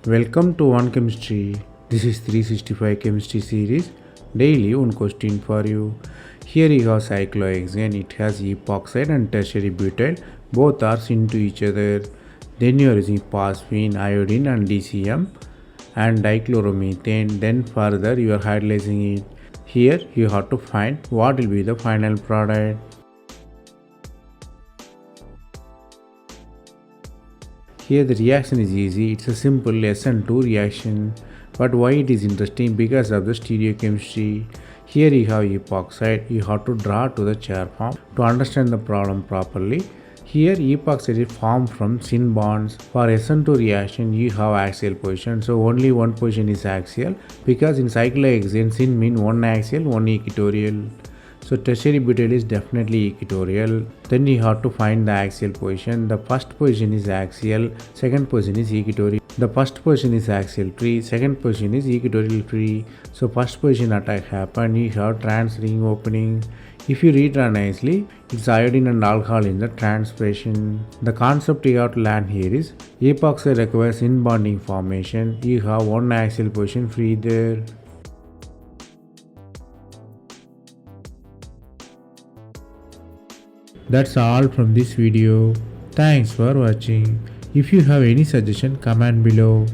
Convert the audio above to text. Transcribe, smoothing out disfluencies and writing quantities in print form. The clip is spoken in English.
Welcome to One Chemistry. This is 365 Chemistry series. Daily one question for you. Here you have cyclohexane. It has epoxide and tertiary butyl. Both are syn to each other. Then you are using phosphine, iodine and DCM and dichloromethane. Then further you are hydrolyzing it. Here you have to find what will be the final product. Here the reaction is easy, it's a simple SN2 reaction. But why it is interesting? Because of the stereochemistry. Here you have epoxide, you have to draw to the chair form to understand the problem properly. Here epoxide is formed from syn bonds. For SN2 reaction you have axial position, so only one position is axial because in cyclohexane syn mean one axial, one equatorial. So tertiary butyl is definitely equatorial. Then you have to find the axial position. The first position is axial, second position is equatorial. The first position is axial free, second position is equatorial free. So first position attack happen, you have trans ring opening. If you redraw nicely, it's iodine and alcohol in the transpiration. The concept you have to learn here is epoxy requires in bonding formation. You have one axial position free there. That's all from this video. Thanks for watching. If you have any suggestion, comment below.